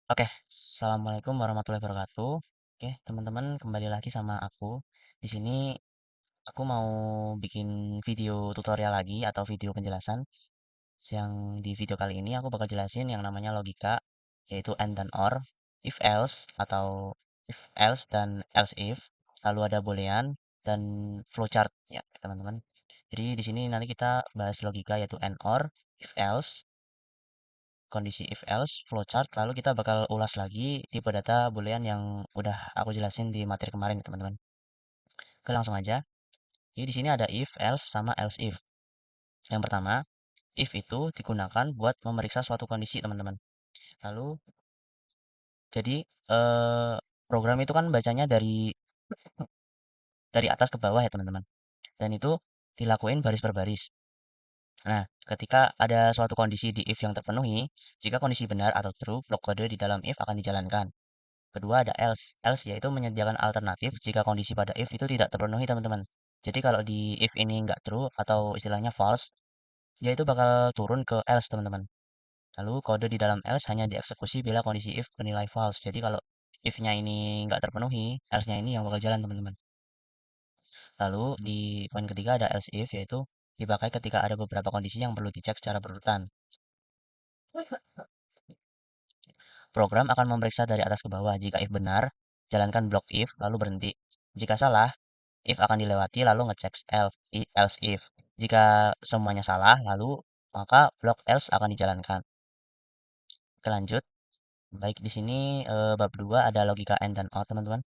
Oke, assalamualaikum warahmatullahi wabarakatuh. Oke, teman-teman kembali lagi sama aku. Di sini aku mau bikin video tutorial lagi atau video penjelasan. Yang di video kali ini aku bakal jelasin yang namanya logika, yaitu and dan or, if else atau if else dan else if, lalu ada boolean dan flowchart ya, teman-teman. Jadi di sini nanti kita bahas logika yaitu and or, if else, kondisi if else, flowchart, lalu kita bakal ulas lagi tipe data boolean yang udah aku jelasin di materi kemarin, teman-teman. Oke, langsung aja. Jadi di sini ada if, else, sama else if. Yang pertama, if itu digunakan buat memeriksa suatu kondisi, teman-teman. Lalu, jadi program itu kan bacanya dari atas ke bawah ya, teman-teman. Dan itu dilakuin baris per baris. Nah, ketika ada suatu kondisi di if yang terpenuhi, jika kondisi benar atau true, blok kode di dalam if akan dijalankan. Kedua ada else. Else yaitu menyediakan alternatif jika kondisi pada if itu tidak terpenuhi, teman-teman. Jadi kalau di if ini nggak true atau istilahnya false, dia itu bakal turun ke else, teman-teman. Lalu kode di dalam else hanya dieksekusi bila kondisi if bernilai false. Jadi kalau if-nya ini nggak terpenuhi, else-nya ini yang bakal jalan, teman-teman. Lalu di poin ketiga ada else if, yaitu dipakai ketika ada beberapa kondisi yang perlu dicek secara berurutan. Program akan memeriksa dari atas ke bawah. Jika if benar, jalankan blok if, lalu berhenti. Jika salah, if akan dilewati lalu ngecek else if. Jika semuanya salah, lalu maka blok else akan dijalankan. Oke, lanjut. Baik, di sini bab 2 ada logika AND dan OR, teman-teman.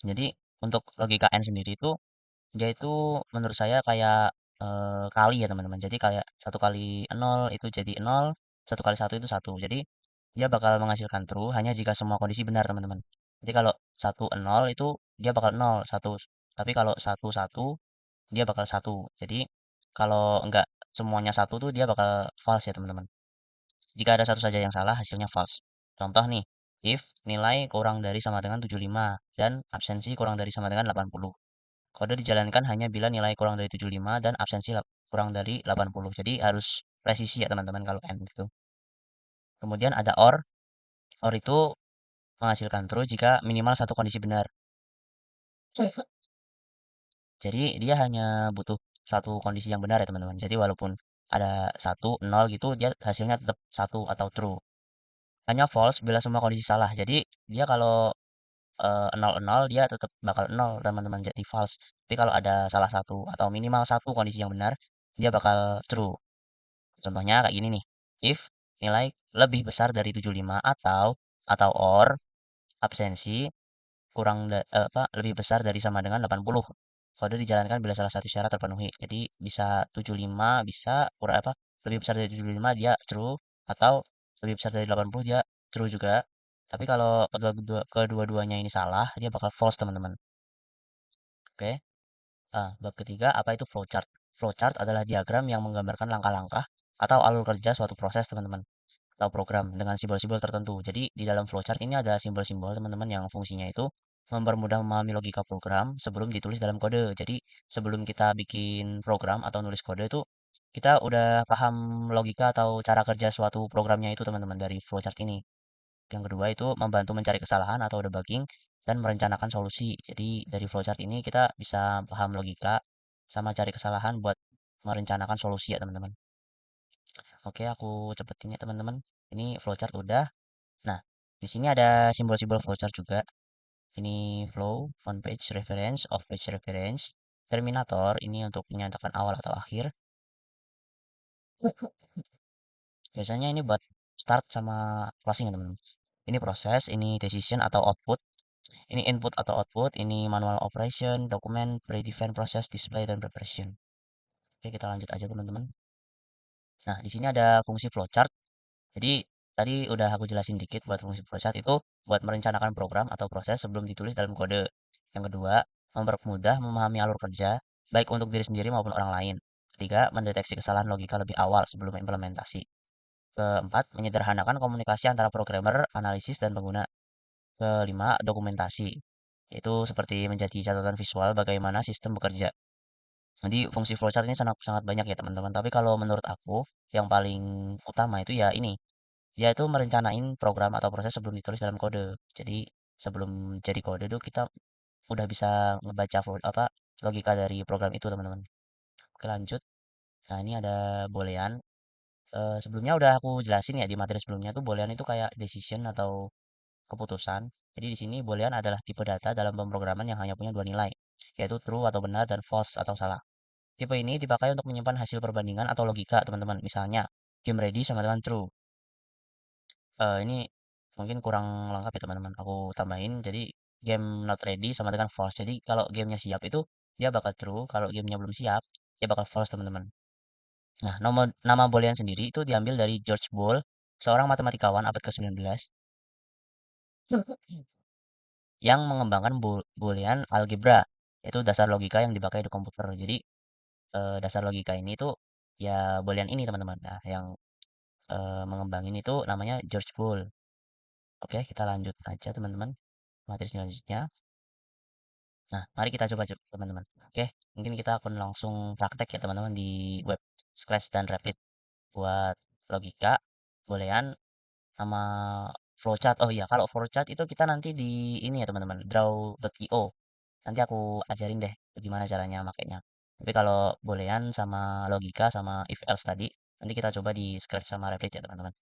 Jadi untuk logika AND sendiri itu dia itu menurut saya kayak kali ya, teman-teman. Jadi kayak satu kali nol itu jadi nol, satu kali satu itu satu. Jadi dia bakal menghasilkan true hanya jika semua kondisi benar, teman-teman. Jadi kalau satu nol itu dia bakal nol satu. Tapi kalau satu satu dia bakal satu. Jadi kalau enggak semuanya satu tuh dia bakal false ya, teman-teman. Jika ada satu saja yang salah, hasilnya false. Contoh nih, if nilai kurang dari sama dengan 75 dan absensi kurang dari sama dengan 80. Kode dijalankan hanya bila nilai kurang dari 75 dan absensi kurang dari 80. Jadi harus presisi ya, teman-teman, kalau n gitu. Kemudian ada or. Or itu menghasilkan true jika minimal satu kondisi benar. Jadi dia hanya butuh satu kondisi yang benar ya, teman-teman. Jadi walaupun ada satu, nol gitu, dia hasilnya tetap satu atau true. Hanya false bila semua kondisi salah. Jadi dia kalau nol nol dia tetap bakal nol, teman-teman, jadi false. Tapi kalau ada salah satu atau minimal satu kondisi yang benar, dia bakal true. Contohnya kayak gini nih. If nilai lebih besar dari 75 atau or absensi lebih besar dari sama dengan 80. Kode dijalankan bila salah satu syarat terpenuhi. Jadi bisa 75, bisa kurang lebih besar dari 75 dia true, atau lebih besar dari 80 dia true juga. Tapi kalau kedua-duanya ini salah, dia bakal false, teman-teman. Oke. Bab ketiga, apa itu flowchart? Flowchart adalah diagram yang menggambarkan langkah-langkah atau alur kerja suatu proses, teman-teman, atau program dengan simbol-simbol tertentu. Jadi di dalam flowchart ini ada simbol-simbol, teman-teman, yang fungsinya itu mempermudah memahami logika program sebelum ditulis dalam kode. Jadi sebelum kita bikin program atau nulis kode itu kita udah paham logika atau cara kerja suatu programnya itu, teman-teman, dari flowchart ini. Yang kedua itu membantu mencari kesalahan atau debugging dan merencanakan solusi. Jadi dari flowchart ini kita bisa paham logika sama cari kesalahan buat merencanakan solusi ya, teman-teman. Oke, aku cepetin ya, teman-teman. Ini flowchart udah. Nah, di sini ada simbol-simbol flowchart juga. Ini flow, on page reference, off page reference, terminator ini untuk menyatakan awal atau akhir. Biasanya ini buat start sama closing ya, teman-teman. Ini proses, ini decision atau output, ini input atau output, ini manual operation, dokumen, predefined process, display, dan preparation. Oke, kita lanjut aja, teman-teman. Nah, di sini ada fungsi flowchart. Jadi tadi udah aku jelasin dikit buat fungsi flowchart itu buat merencanakan program atau proses sebelum ditulis dalam kode. Yang kedua, mempermudah memahami alur kerja baik untuk diri sendiri maupun orang lain. Ketiga, mendeteksi kesalahan logika lebih awal sebelum implementasi. Keempat, menyederhanakan komunikasi antara programmer, analisis, dan pengguna. Kelima, dokumentasi. Yaitu seperti menjadi catatan visual bagaimana sistem bekerja. Jadi fungsi flowchart ini sangat sangat banyak ya, teman-teman. Tapi kalau menurut aku yang paling utama itu ya ini, dia itu merencanain program atau proses sebelum ditulis dalam kode. Jadi sebelum jadi kode itu kita udah bisa ngebaca apa logika dari program itu teman-teman. Oke lanjut. Nah ini ada boolean. Sebelumnya udah aku jelasin ya di materi sebelumnya tuh boolean itu kayak decision atau keputusan. Jadi di sini boolean adalah tipe data dalam pemrograman yang hanya punya dua nilai, yaitu true atau benar dan false atau salah. Tipe ini dipakai untuk menyimpan hasil perbandingan atau logika, teman-teman. Misalnya, game ready sama dengan true. Ini mungkin kurang lengkap ya, teman-teman. Aku tambahin. Jadi, game not ready sama dengan false. Jadi, kalau gamenya siap itu, dia bakal true. Kalau gamenya belum siap, dia bakal false, teman-teman. Nah, nama Boolean sendiri itu diambil dari George Boole, seorang matematikawan abad ke-19 yang mengembangkan Boolean algebra, yaitu dasar logika yang dipakai di komputer. Jadi, dasar logika ini tuh ya Boolean ini, teman-teman. Nah, yang mengembangin itu namanya George Boole. Oke, kita lanjut aja teman-teman materi selanjutnya. Nah, mari kita coba teman-teman. Oke, mungkin kita akan langsung praktek ya teman-teman di web Scratch dan Rapid buat logika, boolean, sama flowchart. Oh iya, kalau flowchart itu kita nanti di ini ya teman-teman, draw.io. Nanti aku ajarin deh gimana caranya makainya. Tapi kalau boolean sama logika sama if else tadi, nanti kita coba di Scratch sama Rapid ya teman-teman.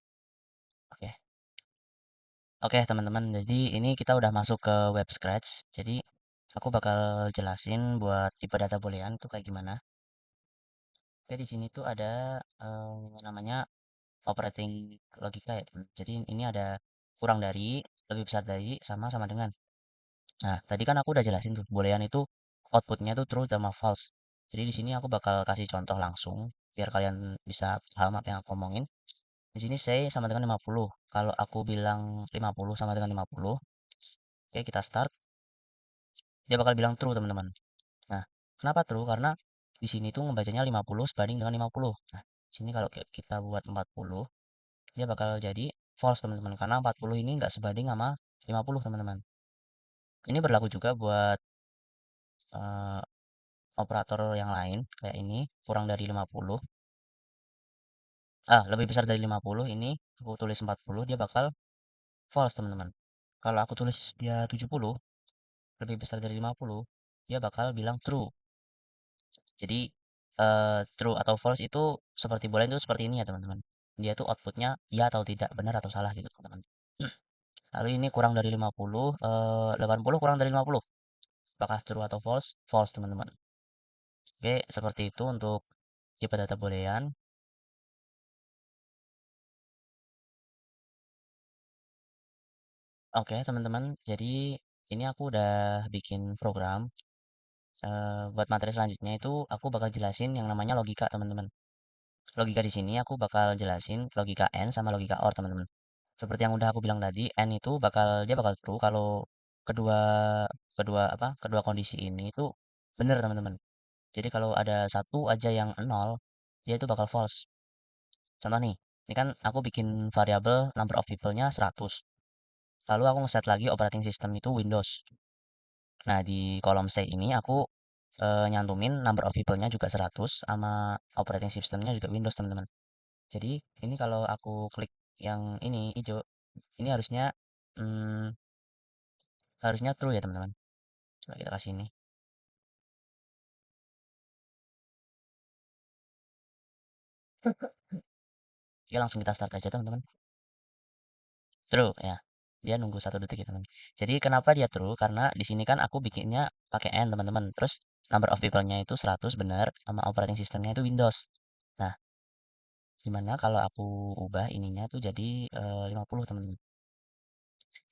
Oke. Oke teman-teman, jadi ini kita udah masuk ke web Scratch. Jadi aku bakal jelasin buat tipe data boolean tuh kayak gimana. Oke di sini tuh ada namanya operating logika ya teman. Jadi ini ada kurang dari, lebih besar dari, sama sama dengan. Nah tadi kan aku udah jelasin tuh boolean itu outputnya tuh true sama false. Jadi di sini aku bakal kasih contoh langsung biar kalian bisa paham apa yang aku omongin. Di sini say sama dengan 50. Kalau aku bilang 50 sama dengan 50, oke kita start. Dia bakal bilang true teman-teman. Nah, kenapa true? Karena di sini tuh ngebacanya 50 sebanding dengan 50. Nah, sini kalau kita buat 40, dia bakal jadi false teman-teman. Karena 40 ini nggak sebanding sama 50 teman-teman. Ini berlaku juga buat eh, operator yang lain kayak ini kurang dari 50. Lebih besar dari 50 ini aku tulis 40 dia bakal false teman-teman. Kalau aku tulis dia 70 lebih besar dari 50 dia bakal bilang true. Jadi true atau false itu seperti bola itu seperti ini ya teman-teman. Dia tuh outputnya ya atau tidak, benar atau salah gitu teman-teman. Lalu ini kurang dari 50, 80 kurang dari 50. Apakah true atau false? False teman-teman. Oke, seperti itu untuk tipe data boolean. Oke teman-teman, jadi ini aku udah bikin program. Buat materi selanjutnya itu aku bakal jelasin yang namanya logika teman-teman. Logika di sini aku bakal jelasin logika AND sama logika OR teman-teman. Seperti yang udah aku bilang tadi, N itu dia bakal true kalau kedua kedua apa kedua kondisi ini itu benar teman-teman. Jadi kalau ada satu aja yang nol, dia itu bakal false. Contoh nih, ini kan aku bikin variabel number of people-nya 100. Lalu aku ngeset lagi operating system itu Windows. Nah, di kolom C ini aku nyantumin number of people-nya juga 100 sama operating system-nya juga Windows teman-teman. Jadi ini kalau aku klik yang ini hijau, ini hmm, harusnya true ya teman-teman. Coba kita kasih ini. Oke, langsung kita start aja teman-teman. True ya. Dia nunggu 1 detik ya teman. Jadi kenapa dia true? Karena di sini kan aku bikinnya pakai N teman-teman. Terus number of people-nya itu 100 benar sama operating system-nya itu Windows. Nah, gimana kalau aku ubah ininya tuh jadi 50 teman-teman.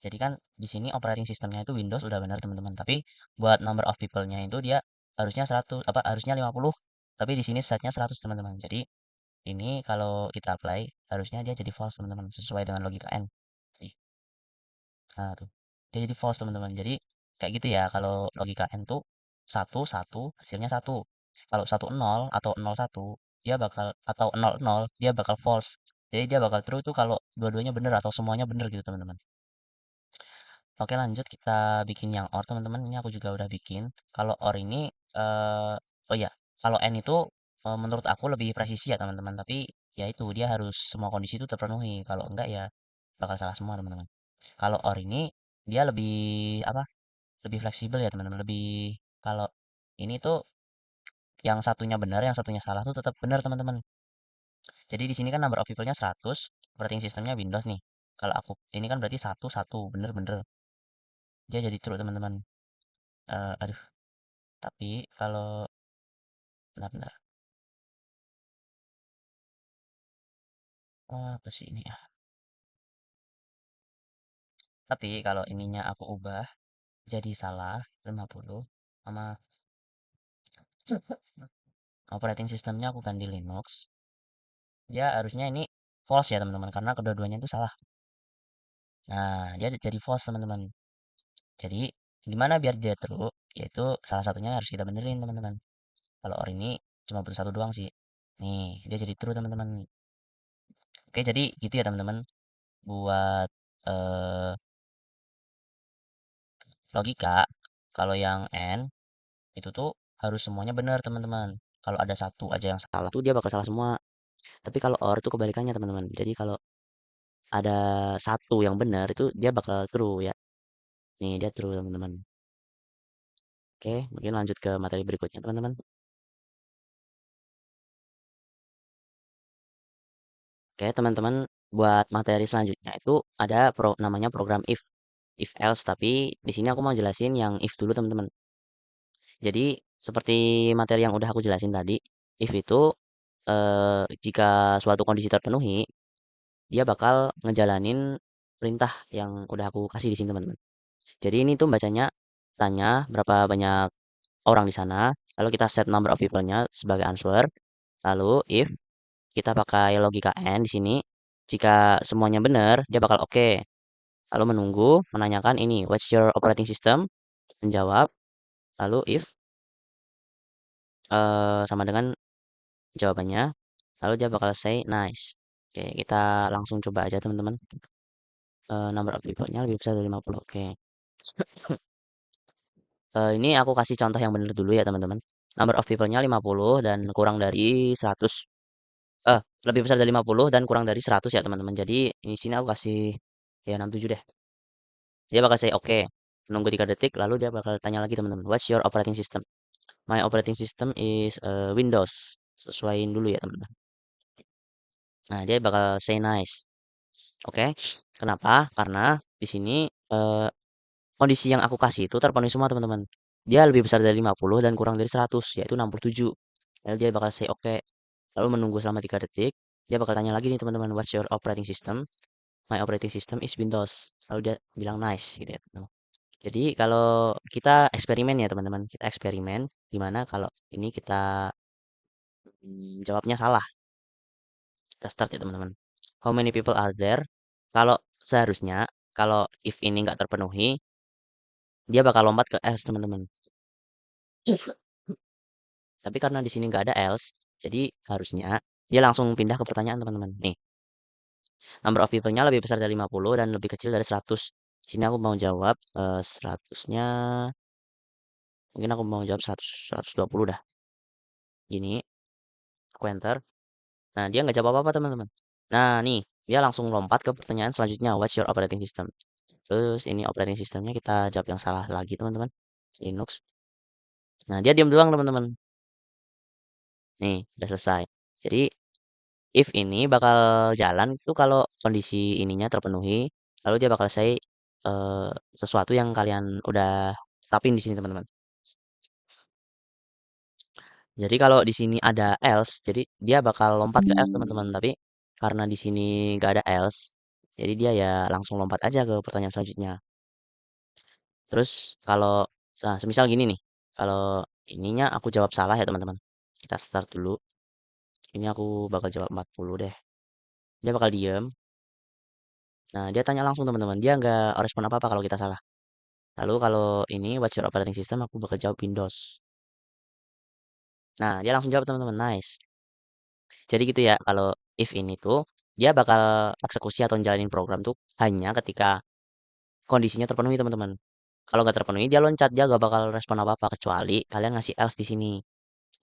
Jadi kan di sini operating system-nya itu Windows udah benar teman-teman. Tapi buat number of people-nya itu dia harusnya 100 apa harusnya 50. Tapi di sini setnya 100 teman-teman. Jadi ini kalau kita apply harusnya dia jadi false teman-teman sesuai dengan logika N. Nah, tuh. Dia jadi false, teman-teman. Jadi, kayak gitu ya. Kalau logika N tuh satu satu hasilnya satu. Kalau satu nol atau nol satu dia bakal atau nol nol dia bakal false. Jadi dia bakal true tuh kalau dua-duanya bener atau semuanya bener gitu, teman-teman. Oke, lanjut kita bikin yang OR, teman-teman. Ini aku juga udah bikin. Kalau OR ini oh ya, kalau N itu menurut aku lebih presisi ya, teman-teman. Tapi ya itu dia harus semua kondisi itu terpenuhi. Kalau enggak ya bakal salah semua teman-teman. Kalau or ini dia lebih apa? Lebih fleksibel ya teman-teman. Lebih kalau ini tuh yang satunya benar, yang satunya salah tuh tetap benar teman-teman. Jadi di sini kan number of people-nya 100, operating sistemnya Windows nih. Kalau aku ini kan berarti satu satu bener-bener. Dia jadi true teman-teman. Aduh, tapi kalau benar-benar apa sih ini ya? Tapi kalau ininya aku ubah jadi salah 50 sama operating sistemnya aku ganti Linux, dia harusnya ini false ya teman-teman karena kedua-duanya itu salah. Nah, dia jadi false teman-teman. Jadi gimana biar dia true? Yaitu salah satunya harus kita benerin teman-teman. Kalau or ini cuma butuh satu doang sih. Nih, dia jadi true teman-teman. Oke, jadi gitu ya teman-teman. Buat eh, logika, kalau yang N itu tuh harus semuanya benar teman-teman. Kalau ada satu aja yang salah tuh dia bakal salah semua. Tapi kalau or itu kebalikannya teman-teman. Jadi kalau ada satu yang benar itu dia bakal true ya. Nih dia true teman-teman. Oke, mungkin lanjut ke materi berikutnya teman-teman. Oke teman-teman, buat materi selanjutnya itu ada namanya program if else. Tapi di sini aku mau jelasin yang if dulu teman-teman. Jadi seperti materi yang udah aku jelasin tadi, if itu jika suatu kondisi terpenuhi, dia bakal ngejalanin perintah yang udah aku kasih di sini teman-teman. Jadi ini tuh bacanya tanya berapa banyak orang di sana, lalu kita set number of people-nya sebagai answer, lalu if kita pakai logika and di sini, jika semuanya benar, dia bakal oke. Lalu menunggu, menanyakan ini, what's your operating system? Menjawab, lalu if sama dengan jawabannya, lalu dia bakal say nice. Oke, kita langsung coba aja teman-teman. Number of people-nya lebih besar dari 50. Oke. Ini aku kasih contoh yang benar dulu ya teman-teman. Number of people-nya 50 dan kurang dari 100. Lebih besar dari 50 dan kurang dari 100 ya teman-teman. Jadi di sini aku kasih ya 67 deh. Dia bakal say oke. Menunggu 3 detik lalu dia bakal tanya lagi teman-teman. What's your operating system? My operating system is Windows. Sesuaiin dulu ya teman-teman. Nah, dia bakal say nice. Oke. Kenapa? Karena di sini eh, kondisi yang aku kasih itu terpenuhi semua teman-teman. Dia lebih besar dari 50 dan kurang dari 100, yaitu 67. Lalu dia bakal say oke. Lalu menunggu selama 3 detik. Dia bakal tanya lagi nih teman-teman, what's your operating system? My operating system is Windows. Lalu dia bilang nice gitu ya teman-teman. Jadi kalau kita eksperimen ya teman-teman, kita eksperimen gimana kalau ini kita jawabnya salah. Kita start ya teman-teman. How many people are there? Kalau seharusnya, kalau if ini nggak terpenuhi, dia bakal lompat ke else teman-teman. Tapi karena di sini nggak ada else, jadi harusnya dia langsung pindah ke pertanyaan teman-teman. Nih, number of people-nya lebih besar dari 50 dan lebih kecil dari 100. Sini aku mau jawab 100-nya, mungkin aku mau jawab 100, 120 dah. Gini, aku enter. Nah, dia nggak jawab apa-apa teman-teman. Nah, nih, dia langsung lompat ke pertanyaan selanjutnya, what's your operating system? Terus ini operating systemnya kita jawab yang salah lagi teman-teman. Linux. Nah, dia diam doang teman-teman. Nih, udah selesai. Jadi if ini bakal jalan itu kalau kondisi ininya terpenuhi, lalu dia bakal say eh, sesuatu yang kalian udah tetapin di sini teman-teman. Jadi kalau di sini ada else, jadi dia bakal lompat ke else teman-teman. Tapi karena di sini nggak ada else, jadi dia ya langsung lompat aja ke pertanyaan selanjutnya. Terus kalau nah, semisal gini nih, kalau ininya aku jawab salah ya teman-teman. Kita start dulu. Ini aku bakal jawab 40 deh. Dia bakal diem. Nah, dia tanya langsung teman-teman. Dia nggak respon apa-apa kalau kita salah. Lalu kalau ini what's your operating system, aku bakal jawab Windows. Nah, dia langsung jawab teman-teman. Nice. Jadi gitu ya, kalau if ini tuh dia bakal eksekusi atau jalanin program tuh hanya ketika kondisinya terpenuhi teman-teman. Kalau nggak terpenuhi dia loncat, dia nggak bakal respon apa-apa kecuali kalian ngasih else di sini.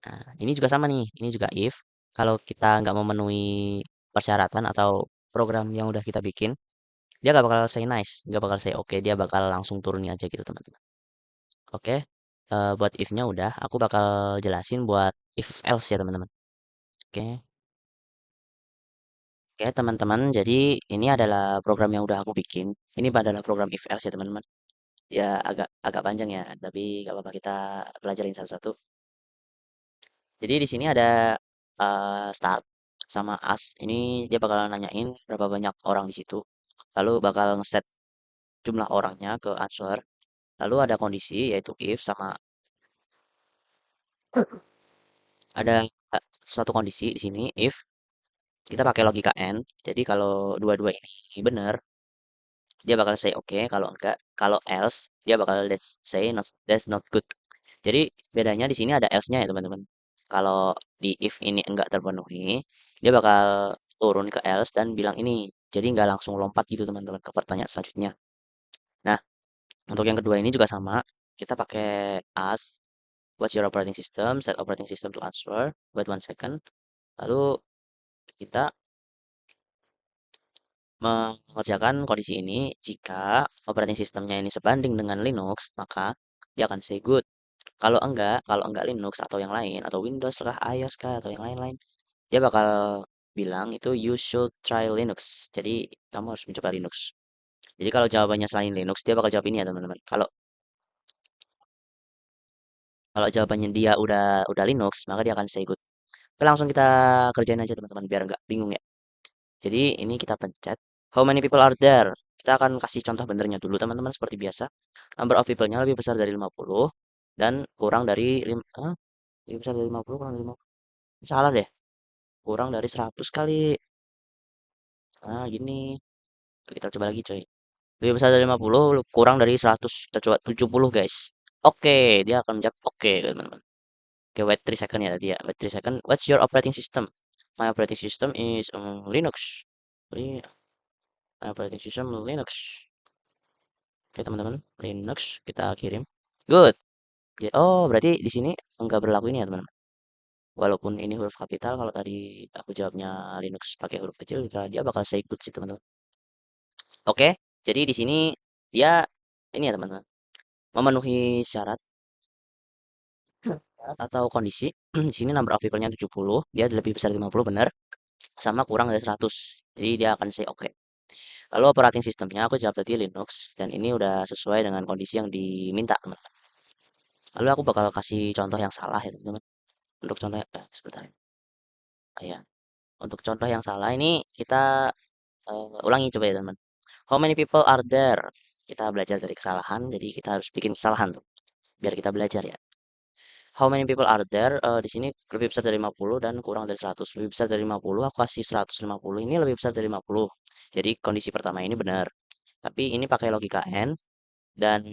Nah, ini juga sama nih. Ini juga if kalau kita nggak memenuhi persyaratan atau program yang udah kita bikin, Dia gak bakal say nice, gak bakal say oke, dia bakal langsung turunin aja gitu teman-teman. Oke, buat if-nya udah, aku bakal jelasin buat if else ya teman-teman. Oke, oke teman-teman, jadi ini adalah program yang udah aku bikin. Ini adalah program if else ya teman-teman. Ya agak agak panjang ya, tapi gak apa-apa kita pelajarin satu-satu. Jadi di sini ada start sama as. Ini dia bakal nanyain berapa banyak orang di situ. Lalu bakal ngeset jumlah orangnya ke answer. Lalu ada kondisi yaitu if sama ada suatu kondisi di sini if kita pakai logika and. Jadi kalau dua-dua ini benar, dia bakal say oke. Kalau enggak, kalau else dia bakal that's not good. Jadi bedanya di sini ada else-nya ya teman-teman. Kalau di if ini enggak terpenuhi, dia bakal turun ke else dan bilang ini. Jadi nggak langsung lompat gitu teman-teman ke pertanyaan selanjutnya. Nah, untuk yang kedua ini juga sama. Kita pakai as. What's your operating system? Set operating system to answer. Wait 1 second. Lalu kita mengerjakan kondisi ini jika operating sistemnya ini sebanding dengan Linux, maka dia akan say good. Kalau enggak Linux atau yang lain atau Windows kah, iOS kah atau yang lain-lain, dia bakal bilang itu you should try Linux. Jadi kamu harus mencoba Linux. Jadi kalau jawabannya selain Linux, dia bakal jawab ini ya teman-teman. Kalau kalau jawabannya dia udah Linux, maka dia akan say good. Oke, langsung kita kerjain aja teman-teman biar nggak bingung ya. Jadi ini kita pencet how many people are there. Kita akan kasih contoh benernya dulu teman-teman seperti biasa. Number of people-nya lebih besar dari 50 dan kurang dari lebih besar dari 50 kurang dari 50. Salah deh. Kurang dari 100 kali. Nah, gini. Kita coba lagi coy. Lebih besar dari 50 kurang dari 100. Kita coba 70 guys. Oke, dia akan menjawab oke teman-teman. Oke, wait 3 second ya tadi ya. Wait 3 second. What's your operating system? My operating system is Linux. My operating system Linux. Oke teman-teman, Linux kita kirim. Good. Oh, berarti di sini enggak berlaku ini ya teman-teman. Walaupun ini huruf kapital, kalau tadi aku jawabnya Linux pakai huruf kecil, dia bakal say good sih teman-teman. Oke, jadi di sini dia ini ya teman-teman, memenuhi syarat atau kondisi. Di sini number of people-nya 70, dia lebih besar 50 benar, sama kurang dari 100. Jadi dia akan say oke. Lalu operating sistemnya aku jawab tadi Linux dan ini udah sesuai dengan kondisi yang diminta teman-teman. Lalu aku bakal kasih contoh yang salah ya teman-teman. Untuk contoh, sebentar. Ya. Untuk contoh yang salah ini kita ulangi coba ya teman. How many people are there? Kita belajar dari kesalahan, jadi kita harus bikin kesalahan tuh, biar kita belajar ya. How many people are there? Di sini lebih besar dari 50 dan kurang dari 100. Lebih besar dari 50, aku kasih 150. Ini lebih besar dari 50. Jadi kondisi pertama ini benar. Tapi ini pakai logika N dan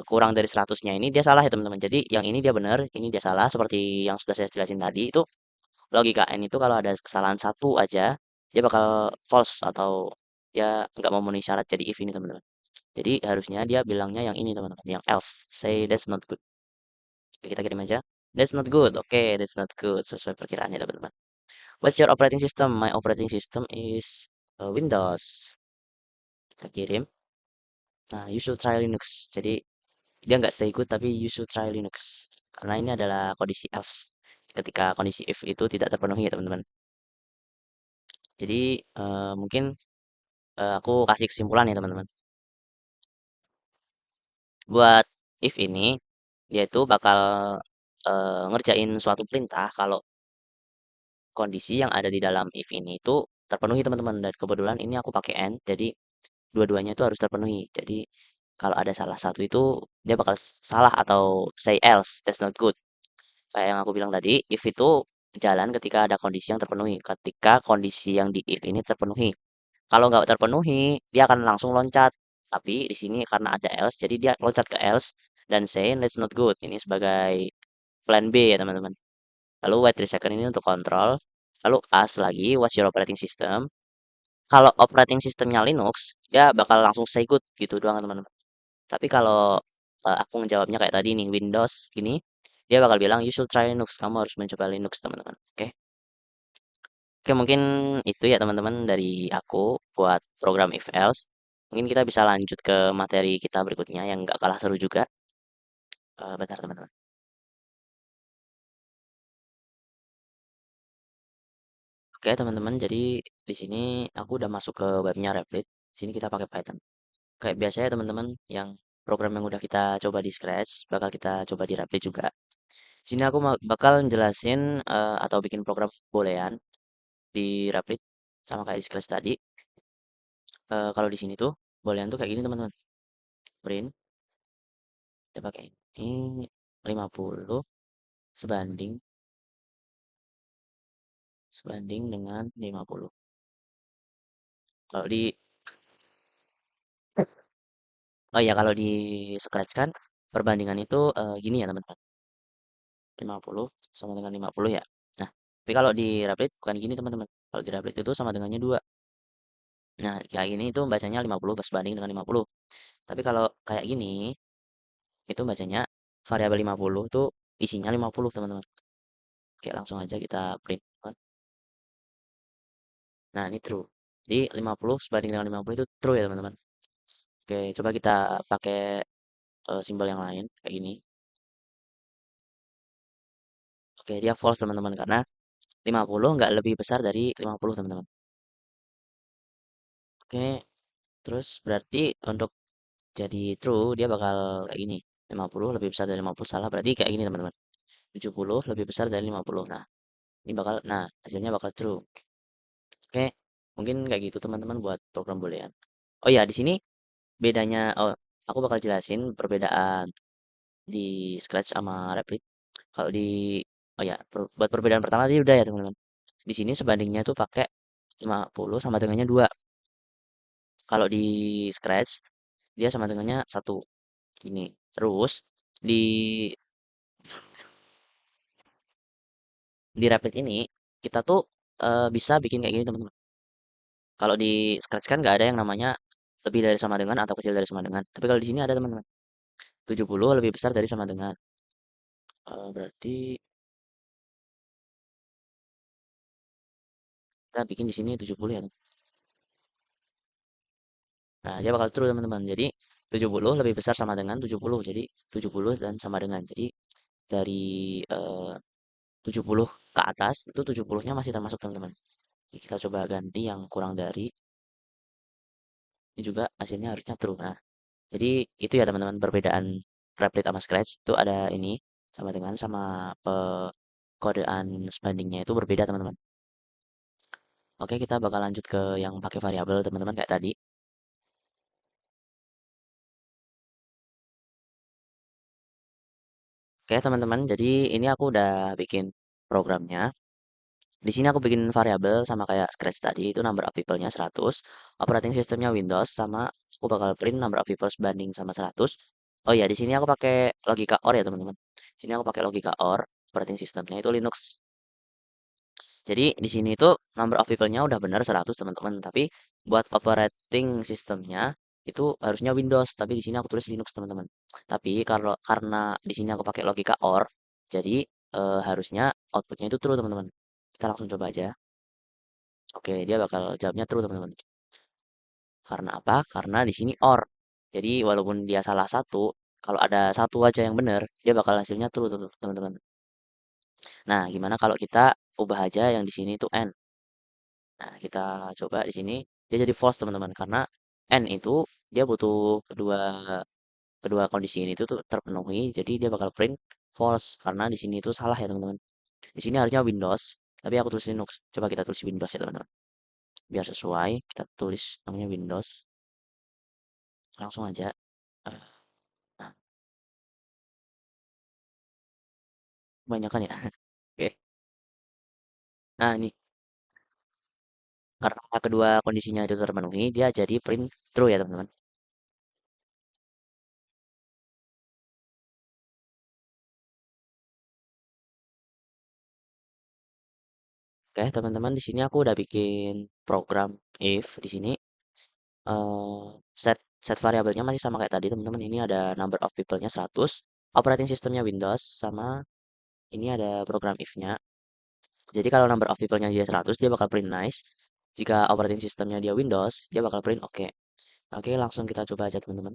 kurang dari 100-nya ini dia salah ya teman-teman. Jadi yang ini dia benar, ini dia salah. Seperti yang sudah saya jelasin tadi itu logika N itu kalau ada kesalahan satu aja, dia bakal false atau dia nggak memenuhi syarat jadi if ini teman-teman. Jadi harusnya dia bilangnya yang ini teman-teman, yang else. Say that's not good. Oke, kita kirim aja. That's not good. Oke, that's not good. Sesuai perkiraannya teman-teman. What's your operating system? My operating system is Windows. Kita kirim. Nah, you should try Linux. Jadi dia nggak say good tapi you should try Linux. Karena ini adalah kondisi else. Ketika kondisi if itu tidak terpenuhi ya teman-teman. Jadi mungkin aku kasih kesimpulan ya teman-teman. Buat if ini, yaitu bakal ngerjain suatu perintah kalau kondisi yang ada di dalam if ini itu terpenuhi teman-teman. Dan kebetulan ini aku pakai and, jadi dua-duanya itu harus terpenuhi. Jadi kalau ada salah satu itu dia bakal salah atau say else, that's not good. Kayak yang aku bilang tadi, if itu jalan ketika ada kondisi yang terpenuhi. Ketika kondisi yang di if ini terpenuhi. Kalau nggak terpenuhi, dia akan langsung loncat. Tapi di sini karena ada else, jadi dia loncat ke else dan say that's not good. Ini sebagai plan B ya teman-teman. Lalu wait 3 second ini untuk kontrol. Lalu ask lagi, what's your operating system? Kalau operating systemnya Linux, dia bakal langsung say good gitu doang teman-teman. Tapi kalau aku ngejawabnya kayak tadi nih, Windows gini, dia bakal bilang you should try Linux. Kamu harus mencoba Linux teman-teman. Oke. Oke, mungkin itu ya teman-teman dari aku buat program if else. Mungkin kita bisa lanjut ke materi kita berikutnya yang nggak kalah seru juga. Bentar teman-teman. Oke teman-teman, jadi di sini aku udah masuk ke webnya Replit. Sini kita pakai Python. Kayak biasanya teman-teman yang program yang udah kita coba di Scratch, bakal kita coba di Replit juga. Sini aku bakal jelasin atau bikin program boolean di Replit sama kayak di Scratch tadi. Kalau di sini tuh boolean tuh kayak gini teman-teman. Print, kita pakai ini 50 sebanding sebanding dengan 50. Kalau di Oh iya kalau di Scratch kan perbandingan itu gini ya teman-teman. 50 sama dengan 50 ya. Nah, tapi kalau di Replit bukan gini teman-teman. Kalau di Replit itu sama dengannya 2. Nah, kayak gini itu bacanya 50 sebanding dengan 50. Tapi kalau kayak gini itu bacanya variabel 50 itu isinya 50 teman-teman. Oke, langsung aja kita print. Nah, ini true. Jadi 50 sebanding dengan 50 itu true ya teman-teman. Oke, coba kita pakai simbol yang lain kayak gini. Oke, dia false teman-teman karena 50 nggak lebih besar dari 50 teman-teman. Oke, terus berarti untuk jadi true dia bakal kayak gini. 50 lebih besar dari 50 salah berarti kayak gini teman-teman. 70 lebih besar dari 50. Nah, ini bakal hasilnya bakal true. Oke, mungkin kayak gitu teman-teman buat program boolean. Oh ya, di sini bedanya aku bakal jelasin perbedaan di Scratch sama Replit. Kalau di Oh ya, buat perbedaan pertama tadi udah ya teman-teman. Di sini sebandingnya tuh pakai 50 sama dengannya 2. Kalau di Scratch dia sama dengannya 1. Gini. Terus di Rapid ini kita tuh bisa bikin kayak gini teman-teman. Kalau di Scratch kan nggak ada yang namanya lebih dari sama dengan atau kecil dari sama dengan. Tapi kalau di sini ada teman-teman. 70 lebih besar dari sama dengan. Berarti kita bikin di sini 70 ya. Nah, dia bakal true teman-teman. Jadi 70 lebih besar sama dengan 70. Jadi 70 dan sama dengan. Jadi dari eh, 70 ke atas itu 70-nya masih termasuk teman-teman. Jadi kita coba ganti yang kurang dari. Ini juga hasilnya harusnya true. Nah, jadi itu ya teman-teman perbedaan Replit sama Scratch itu ada ini sama dengan sama kodean sebandingnya itu berbeda teman-teman. Oke, kita bakal lanjut ke yang pakai variabel teman-teman kayak tadi. Oke teman-teman, jadi ini aku udah bikin programnya. Di sini aku bikin variabel sama kayak Scratch tadi itu number of people-nya 100, operating systemnya Windows sama aku bakal print number of people sebanding sama 100. Oh ya, di sini aku pakai logika OR ya teman-teman. Sini aku pakai logika OR, operating systemnya itu Linux. Jadi di sini itu number of people-nya udah benar 100 teman-teman, tapi buat operating systemnya itu harusnya Windows, tapi di sini aku tulis Linux teman-teman. Tapi kalau karena di sini aku pakai logika OR, jadi harusnya outputnya itu true teman-teman. Kita langsung coba aja. Oke, dia bakal jawabnya true teman-teman. Karena apa? Karena di sini OR. Jadi walaupun dia salah satu, kalau ada satu aja yang benar, dia bakal hasilnya true teman-teman. Nah, gimana kalau kita ubah aja yang di sini itu N? Nah, kita coba di sini dia jadi false teman-teman karena N itu dia butuh kedua kedua kondisi ini tuh terpenuhi, jadi dia bakal print false karena di sini itu salah ya teman-teman. Di sini harusnya Windows, tapi aku tulis Linux. Coba kita tulis Windows ya teman-teman. Biar sesuai, kita tulis namanya Windows. Langsung aja. Eh, Nah, kebanyakan ya. Oke. Nah, ini karena kedua kondisinya itu terpenuhi, dia jadi print true ya teman-teman. Oke, teman-teman di sini aku udah bikin program if di sini eh, set set variabelnya masih sama kayak tadi teman-teman. Ini ada number of people-nya 100, operating systemnya Windows sama ini ada program if-nya. Jadi kalau number of people-nya dia 100, dia bakal print nice. Jika operating systemnya dia Windows, dia bakal print oke. Oke, langsung kita coba aja teman-teman.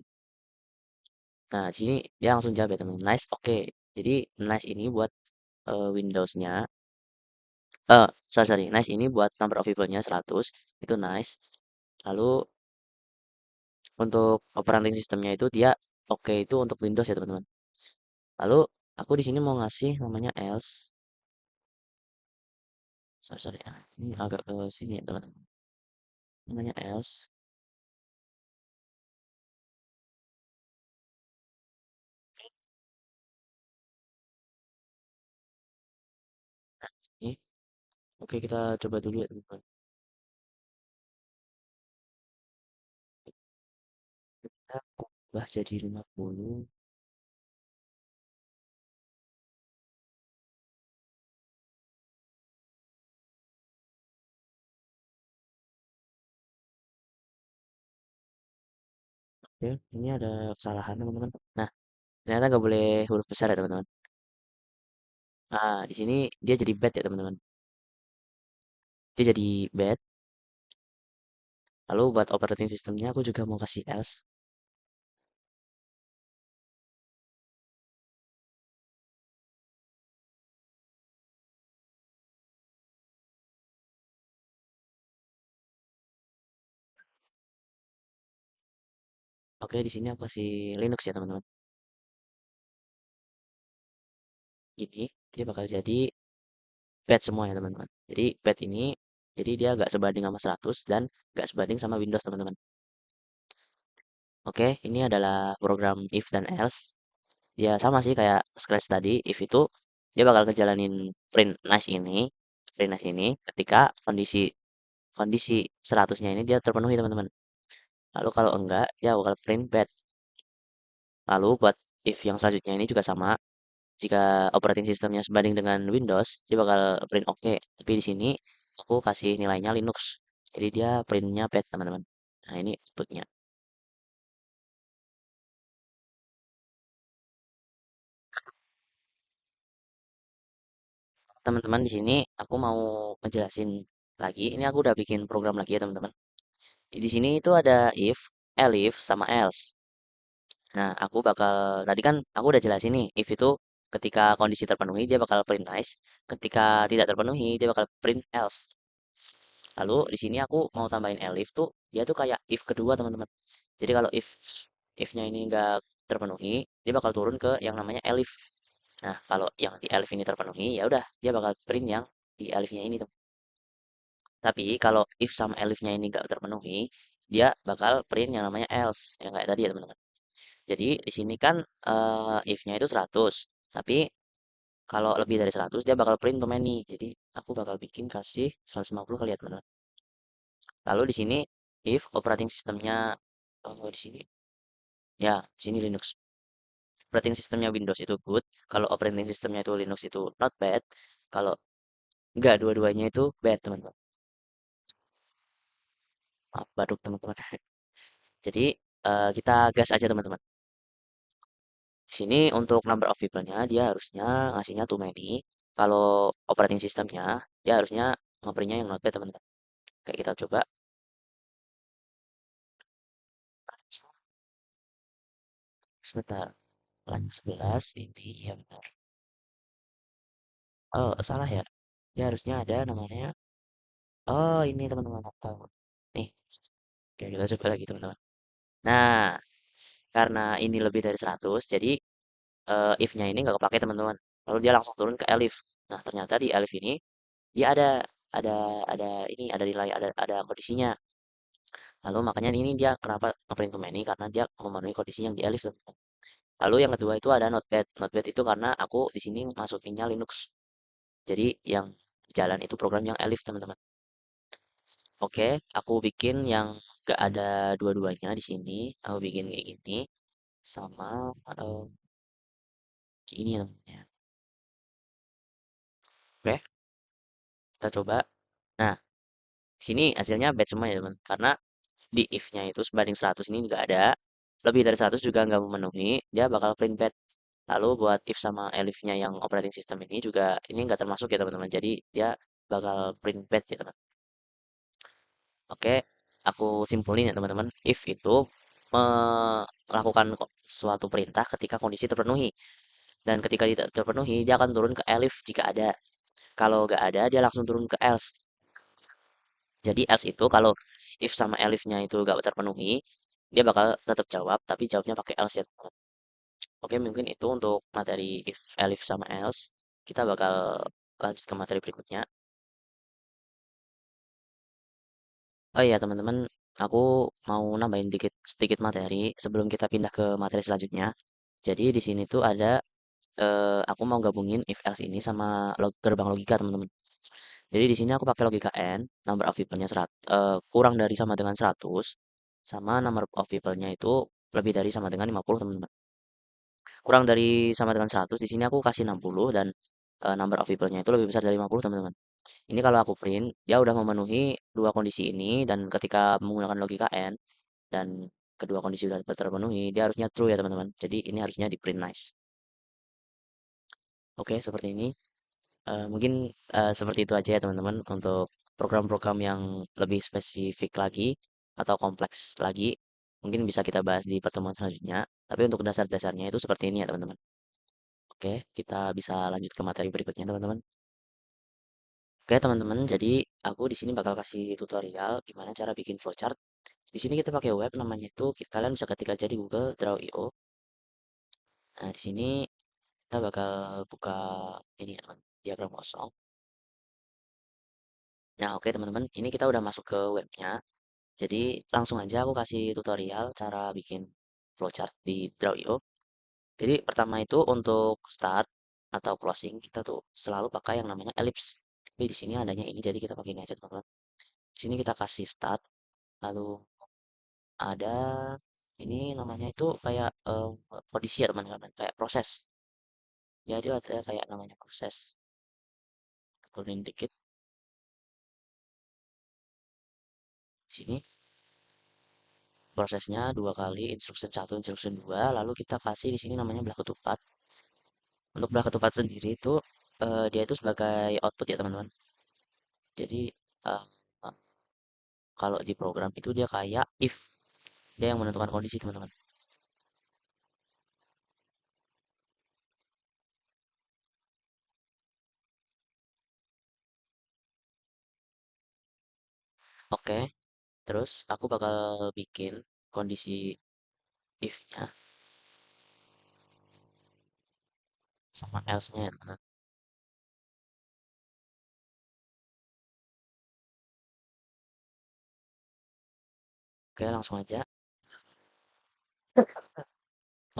Nah, di sini dia langsung jawab ya teman-teman. Nice, oke. Jadi nice ini buat Windows-nya. Sorry. Nice ini buat number of people-nya 100. Itu nice. Lalu untuk operating systemnya itu dia oke itu untuk Windows ya teman-teman. Lalu aku di sini mau ngasih namanya else. Sorry. Nah, ini agak ke sini ya teman-teman. Namanya else. Ini. Oke, kita coba dulu ya teman-teman. Kita ubah jadi 50. Oke, ini ada kesalahan teman-teman. Nah, ternyata nggak boleh huruf besar ya teman-teman. Nah, di sini dia jadi bad ya teman-teman. Dia jadi bad. Lalu buat operating systemnya aku juga mau kasih else. Oke, di sini aku kasih Linux ya teman-teman. Gini, dia bakal jadi bad semua ya teman-teman. Jadi bad ini, jadi dia nggak sebanding sama 100 dan nggak sebanding sama Windows teman-teman. Oke, ini adalah program if dan else. Ya sama sih kayak Scratch tadi. If itu dia bakal ngejalanin print nice ini ketika kondisi kondisi 100-nya ini dia terpenuhi teman-teman. Lalu kalau enggak, dia bakal print bad. Lalu buat if yang selanjutnya ini juga sama. Jika operating systemnya sebanding dengan Windows, dia bakal print oke. Tapi di sini aku kasih nilainya Linux. Jadi dia printnya bad teman-teman. Nah ini inputnya. Teman-teman di sini aku mau ngejelasin lagi. Ini aku udah bikin program lagi ya teman-teman. Di sini itu ada if, elif, sama else. Nah, aku bakal tadi kan aku udah jelasin nih, if itu ketika kondisi terpenuhi dia bakal print nice, ketika tidak terpenuhi dia bakal print else. Lalu di sini aku mau tambahin elif tuh, dia tuh kayak if kedua teman-teman. Jadi kalau if-nya ini enggak terpenuhi, dia bakal turun ke yang namanya elif. Nah, kalau yang di elif ini terpenuhi, ya udah dia bakal print yang di elifnya ini tuh. Tapi kalau if sama elifnya ini enggak terpenuhi, dia bakal print yang namanya else, yang kayak tadi ya teman-teman. Jadi di sini kan if-nya itu 100. Tapi kalau lebih dari 100 dia bakal print too many. Jadi aku bakal bikin kasih 150 kali ya teman-teman. Lalu di sini if operating sistemnya di sini ya, di sini Linux. Operating sistemnya Windows itu good. Kalau operating sistemnya itu Linux itu not bad. Kalau enggak dua-duanya itu bad teman-teman. Maaf batuk teman-teman. Jadi kita gas aja teman-teman. Di sini untuk number of people-nya dia harusnya ngasihnya too many. Kalau operating sistemnya dia harusnya ngeprintnya yang not bad teman-teman. Kayak kita coba. Sebentar. Line 11 ini ya benar. Oh, salah ya. Dia harusnya ada namanya. Oh, ini teman-teman tahu. Nih, oke kita coba lagi teman-teman. Nah, karena ini lebih dari 100, jadi if-nya ini nggak kepake teman-teman. Lalu dia langsung turun ke elif. Nah, ternyata di elif ini dia ada ada ini ada nilai ada kondisinya. Lalu makanya ini dia kenapa ngeprint to many karena dia memenuhi kondisi yang di elif teman-teman. Lalu yang kedua itu ada notepad. Notepad itu karena aku di sini masukinnya Linux. Jadi yang jalan itu program yang elif teman-teman. Oke, aku bikin yang gak ada dua-duanya di sini. Aku bikin kayak gini sama eh, kayak ini namanya. Oke, kita coba. Nah, di sini hasilnya bad semua ya teman. Karena di if-nya itu sebanding 100 ini nggak ada. Lebih dari 100 juga nggak memenuhi. Dia bakal print bad. Lalu buat if sama elifnya yang operating system ini juga ini nggak termasuk ya teman-teman. Jadi dia bakal print bad ya teman. Oke, aku simpulin ya teman-teman. If itu melakukan suatu perintah ketika kondisi terpenuhi. Dan ketika tidak terpenuhi, dia akan turun ke elif jika ada. Kalau nggak ada, dia langsung turun ke else. Jadi else itu kalau if sama elifnya itu nggak terpenuhi, dia bakal tetap jawab, tapi jawabnya pakai else ya teman-teman. Oke, mungkin itu untuk materi if, elif sama else. Kita bakal lanjut ke materi berikutnya. Oh iya teman-teman, aku mau nambahin sedikit materi sebelum kita pindah ke materi selanjutnya. Jadi di sini tuh ada aku mau gabungin if else ini sama gerbang logika teman-teman. Jadi di sini aku pakai logika n, number of people-nya kurang dari sama dengan 100, sama number of people-nya itu lebih dari sama dengan 50 teman-teman. Kurang dari sama dengan 100 di sini aku kasih 60 dan number of people-nya itu lebih besar dari 50 teman-teman. Ini kalau aku print, dia udah memenuhi dua kondisi ini dan ketika menggunakan logika n dan kedua kondisi sudah terpenuhi, dia harusnya true ya teman-teman. Jadi ini harusnya di print nice. Oke, seperti ini. Mungkin seperti itu aja ya teman-teman untuk program-program yang lebih spesifik lagi atau kompleks lagi. Mungkin bisa kita bahas di pertemuan selanjutnya. Tapi untuk dasar-dasarnya itu seperti ini ya teman-teman. Oke, kita bisa lanjut ke materi berikutnya teman-teman. Oke teman-teman, jadi aku di sini bakal kasih tutorial gimana cara bikin flowchart. Di sini kita pakai web namanya itu kalian bisa ketik aja di Google Draw.io. Nah, di sini kita bakal buka ini ya teman, diagram kosong. Nah, oke teman-teman, ini kita udah masuk ke webnya. Jadi langsung aja aku kasih tutorial cara bikin flowchart di Draw.io. Jadi pertama itu untuk start atau closing kita tuh selalu pakai yang namanya ellipse. Tapi di sini adanya ini jadi kita pakai ini aja teman-teman. Di sini kita kasih start, lalu ada ini namanya itu kayak kondisi ya teman-teman, kayak proses. Jadi ada kayak namanya proses. Turunin dikit di sini. Prosesnya dua kali, instruction satu, instruction dua, lalu kita kasih di sini namanya belah ketupat. Untuk belah ketupat sendiri itu dia itu sebagai output ya teman-teman. Jadi eh, eh, kalau di program itu dia kayak if, dia yang menentukan kondisi teman-teman. Oke, terus aku bakal bikin kondisi if-nya sama else-nya ya teman-teman. Oke, langsung aja.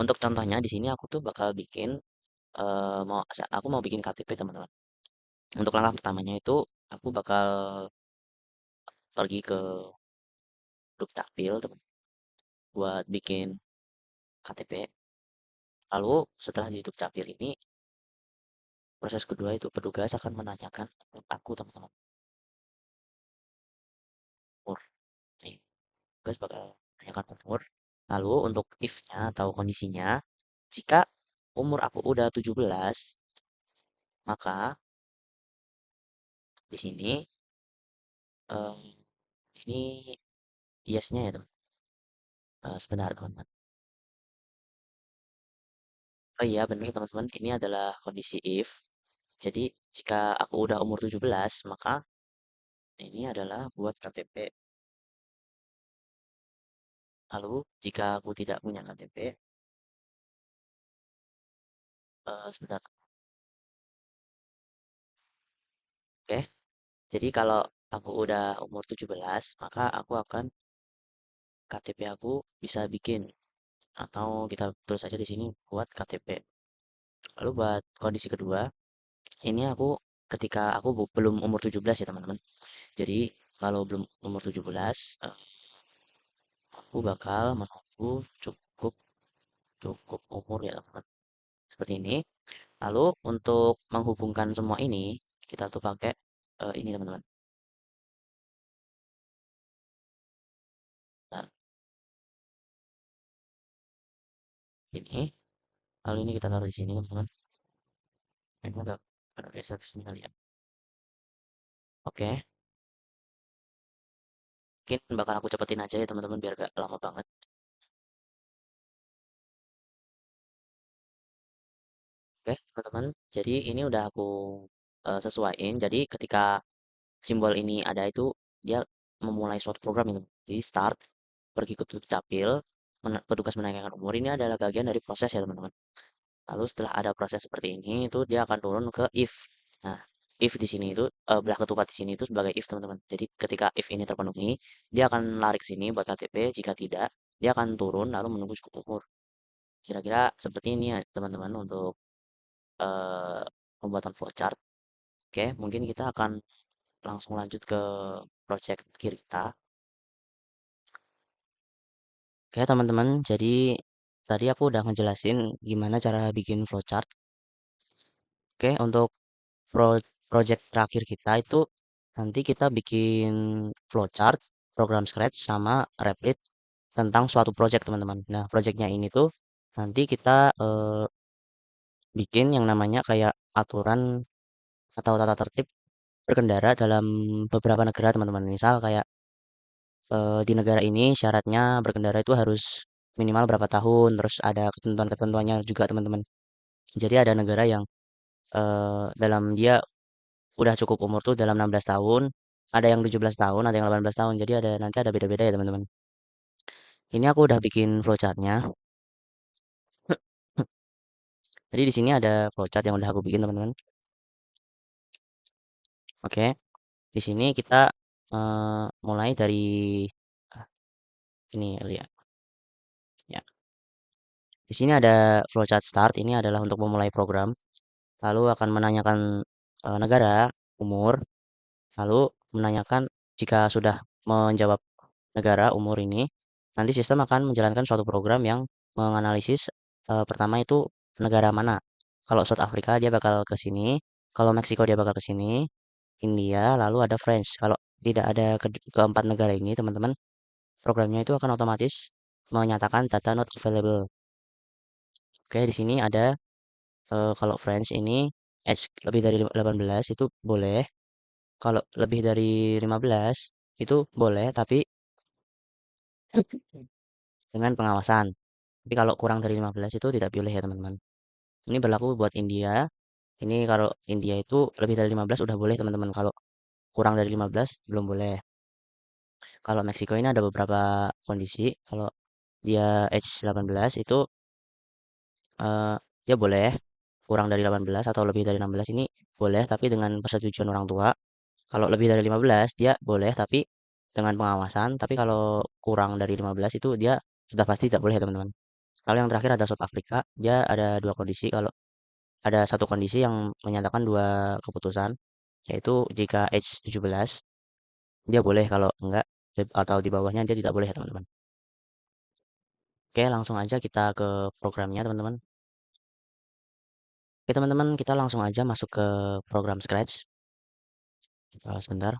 Untuk contohnya di sini aku tuh bakal bikin aku mau bikin KTP teman-teman. Untuk langkah pertamanya itu aku bakal pergi ke Dukcapil teman buat bikin KTP. Lalu setelah di Dukcapil ini proses kedua itu petugas akan menanyakan aku teman-teman umur. Nih, petugas bakal menanyakan umur. Lalu untuk if-nya atau kondisinya, jika umur aku udah 17, maka di sini eh, ini yes-nya ya teman. Sebentar teman-teman. Oh iya benar teman-teman, ini adalah kondisi if. Jadi jika aku udah umur 17, maka ini adalah buat KTP. Lalu jika aku tidak punya KTP, sebentar. Oke. Jadi kalau aku udah umur 17, maka aku akan KTP aku bisa bikin atau kita tulis aja di sini buat KTP. Lalu buat kondisi kedua, ini aku ketika aku belum umur 17 ya teman-teman. Jadi kalau belum umur 17, aku bakal menunggu cukup cukup umur ya teman-teman. Seperti ini. Lalu untuk menghubungkan semua ini, kita tuh pakai ini teman-teman. Nah, ini. Lalu ini kita taruh di sini, teman-teman. Ini ada geser ke sini kali ya. Oke, mungkin bakal aku cepetin aja ya, teman-teman, biar gak lama banget. Oke, teman-teman. Jadi ini udah aku sesuaiin. Jadi ketika simbol ini ada itu dia memulai suatu program itu. Jadi start, pergi ke dukcapil, petugas menanyakan umur ini adalah bagian dari proses ya teman-teman. Lalu setelah ada proses seperti ini itu dia akan turun ke if. Nah, if di sini itu belah ketupat di sini itu sebagai if teman-teman. Jadi ketika if ini terpenuhi, dia akan lari ke sini buat KTP. Jika tidak, dia akan turun lalu menunggu cukup umur. Kira-kira seperti ini ya teman-teman untuk eh, pembuatan flowchart. Oke, mungkin kita akan langsung lanjut ke project kiri kita. Oke, teman-teman. Jadi tadi aku udah ngejelasin gimana cara bikin flowchart. Oke, untuk project terakhir kita itu nanti kita bikin flowchart, program Scratch sama Replit tentang suatu project, teman-teman. Nah, projectnya ini tuh nanti kita bikin yang namanya kayak aturan atau tata tertib berkendara dalam beberapa negara, teman-teman. Misal kayak di negara ini syaratnya berkendara itu harus minimal berapa tahun, terus ada ketentuan-ketentuannya juga, teman-teman. Jadi ada negara yang dalam dia udah cukup umur tuh dalam 16 tahun, ada yang 17 tahun, ada yang 18 tahun. Jadi ada nanti ada beda-beda ya, teman-teman. Ini aku udah bikin flowchartnya. Jadi di sini ada flowchart yang udah aku bikin, teman-teman. Oke, di sini kita mulai dari ah, ini lihat. Ya, di sini ada flowchart start. Ini adalah untuk memulai program. Lalu akan menanyakan negara, umur, lalu menanyakan jika sudah menjawab negara, umur ini, nanti sistem akan menjalankan suatu program yang menganalisis pertama itu negara mana. Kalau South Africa dia bakal ke sini, kalau Meksiko dia bakal ke sini, India, lalu ada France. Kalau tidak ada keempat negara ini, teman-teman, programnya itu akan otomatis menyatakan data not available. Oke, di sini ada kalau France ini age lebih dari 18 itu boleh. Kalau lebih dari 15 itu boleh, tapi dengan pengawasan. Tapi kalau kurang dari 15 itu tidak boleh ya teman-teman. Ini berlaku buat India. Ini kalau India itu lebih dari 15 udah boleh teman-teman. Kalau kurang dari 15 belum boleh. Kalau Meksiko ini ada beberapa kondisi. Kalau dia age 18 itu eh, dia boleh. Kurang dari 18 atau lebih dari 16 ini boleh, tapi dengan persetujuan orang tua. Kalau lebih dari 15 dia boleh, tapi dengan pengawasan. Tapi kalau kurang dari 15 itu dia sudah pasti tidak boleh teman-teman. Lalu yang terakhir ada South Africa. Dia ada dua kondisi. Kalau ada satu kondisi yang menyatakan dua keputusan, yaitu jika age 17 dia boleh, kalau enggak atau di bawahnya dia tidak boleh ya teman-teman. Oke, langsung aja kita ke programnya teman-teman. Oke teman-teman, kita langsung aja masuk ke program Scratch. Sebentar.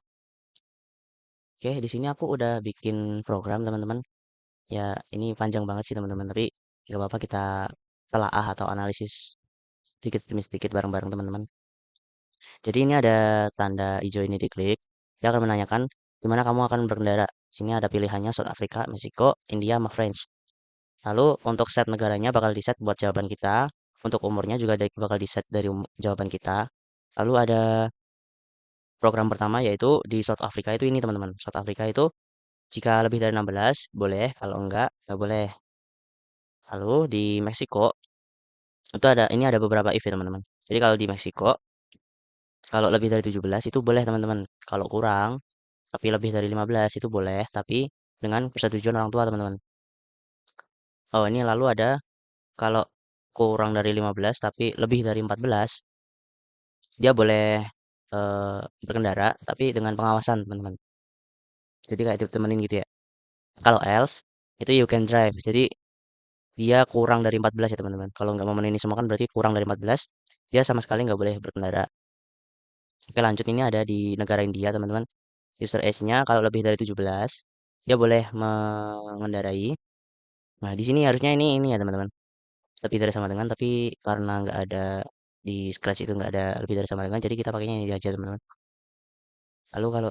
Oke, di sini aku udah bikin program teman-teman. Ya, ini panjang banget sih teman-teman, tapi nggak apa-apa kita telaah atau analisis sedikit demi sedikit bareng-bareng teman-teman. Jadi ini ada tanda hijau ini diklik, dia akan menanyakan di mana kamu akan berkendara. Sini ada pilihannya South Africa, Meksiko, India, sama France. Lalu untuk set negaranya bakal di set buat jawaban kita. Untuk umurnya juga bakal di set dari jawaban kita. Lalu ada program pertama yaitu di South Africa itu ini teman-teman. South Africa itu jika lebih dari 16 boleh, kalau enggak nggak boleh. Lalu di Meksiko itu ada ini ada beberapa if ya teman-teman. Jadi kalau di Meksiko kalau lebih dari 17 itu boleh teman-teman. Kalau kurang tapi lebih dari 15 itu boleh, tapi dengan persetujuan orang tua teman-teman. Oh ini lalu ada kalau kurang dari 15 tapi lebih dari 14 dia boleh berkendara tapi dengan pengawasan teman-teman. Jadi kayak ditemenin gitu ya. Kalau else itu you can drive. Jadi dia kurang dari 14 ya teman-teman. Kalau nggak memenuhi semua kan berarti kurang dari 14 dia sama sekali nggak boleh berkendara. Oke lanjut, ini ada di negara India teman-teman. User age-nya kalau lebih dari 17 dia boleh mengendarai. Nah di sini harusnya ini ya teman-teman. lebih dari sama dengan, tapi karena nggak ada di Scratch itu nggak ada lebih dari sama dengan, jadi kita pakainya ini aja teman-teman. Lalu kalau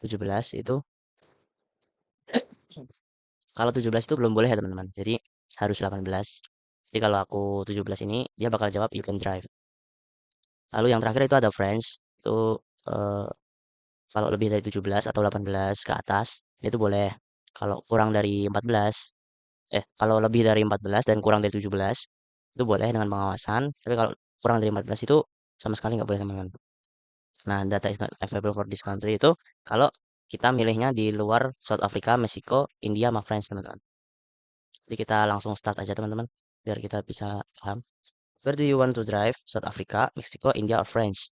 17 itu, kalau 17 itu belum boleh ya teman-teman. Jadi harus 18. Jadi kalau aku 17 ini, dia bakal jawab you can drive. Lalu yang terakhir itu ada French. Itu eh, kalau lebih dari 17 atau 18 ke atas, itu boleh. Kalau kurang dari 14, kalau lebih dari 14 dan kurang dari 17, itu boleh dengan pengawasan. Tapi kalau kurang dari 14 itu sama sekali nggak boleh teman-teman. Nah, data is not available for this country itu kalau kita milihnya di luar South Africa, Meksiko, India, sama France teman-teman. Jadi kita langsung start aja teman-teman, biar kita bisa paham. Where do you want to drive? South Africa, Meksiko, India, or France?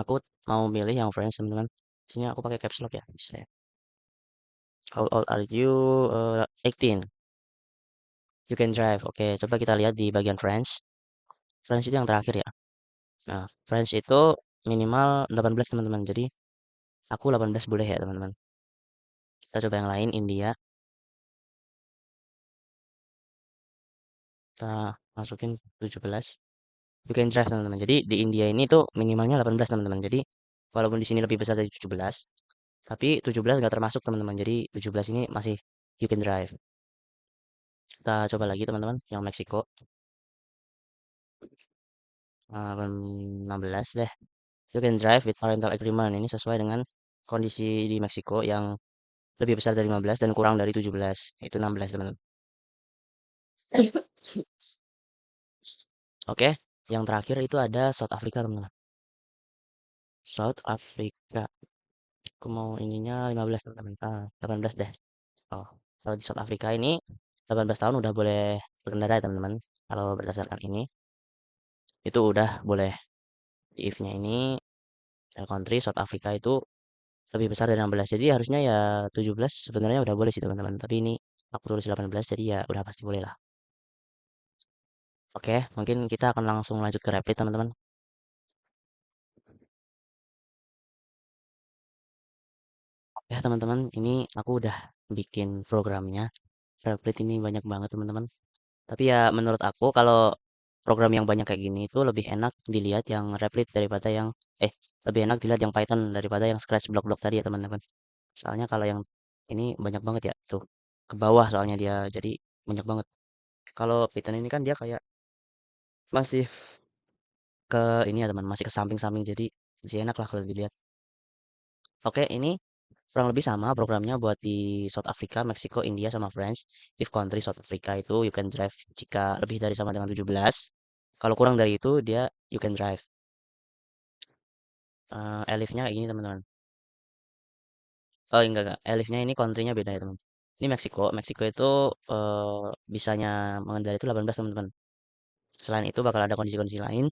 Aku mau milih yang France teman-teman. Sini aku pakai caps lock ya, bisa ya. How old are you? 18. You can drive. Oke, coba kita lihat di bagian France. France itu yang terakhir ya. Nah, France itu minimal 18 teman-teman. Jadi aku 18 boleh ya teman-teman. Kita coba yang lain, India. Kita masukin 17. You can drive teman-teman. Jadi di India ini tuh minimalnya 18 teman-teman. Jadi walaupun di sini lebih besar dari 17, tapi 17 nggak termasuk teman-teman. Jadi 17 ini masih you can drive. Kita coba lagi teman-teman yang Meksiko. 16 deh. You can drive with parental agreement. Ini sesuai dengan kondisi di Meksiko yang lebih besar dari 15 dan kurang dari 17. Itu 16 teman-teman. Oke, yang terakhir itu ada South Africa teman-teman. South Africa. Aku mau ininya 15 teman-teman. 18 deh. Oh, kalau di South Africa ini 18 tahun udah boleh berkendara ya teman-teman. Kalau berdasarkan ini itu udah boleh. Di if-nya ini country South Africa itu lebih besar dari 16. Jadi harusnya ya 17 sebenarnya udah boleh sih teman-teman. Tapi ini aku tulis 18 jadi ya udah pasti boleh lah. Oke, mungkin kita akan langsung lanjut ke Replit teman-teman. Ya teman-teman, ini aku udah bikin programnya. Replit ini banyak banget teman-teman. Tapi ya menurut aku kalau program yang banyak kayak gini itu lebih enak dilihat yang Replit daripada yang lebih enak dilihat yang Python daripada yang Scratch blok-blok tadi ya teman-teman. Soalnya kalau yang ini banyak banget ya tuh ke bawah soalnya dia jadi banyak banget. Kalau Python ini kan dia kayak masih ke ini ya teman, masih ke samping-samping jadi masih enak lah kalau dilihat. Oke, ini kurang lebih sama programnya buat di South Africa, Meksiko, India, sama France. If country South Africa itu you can drive jika lebih dari sama dengan 17. Kalau kurang dari itu dia you can drive. Elifnya kayak gini teman-teman. Oh enggak. Elifnya ini countrynya beda ya teman. Ini Meksiko. Meksiko itu bisanya mengendari itu 18 teman-teman. Selain itu bakal ada kondisi-kondisi lain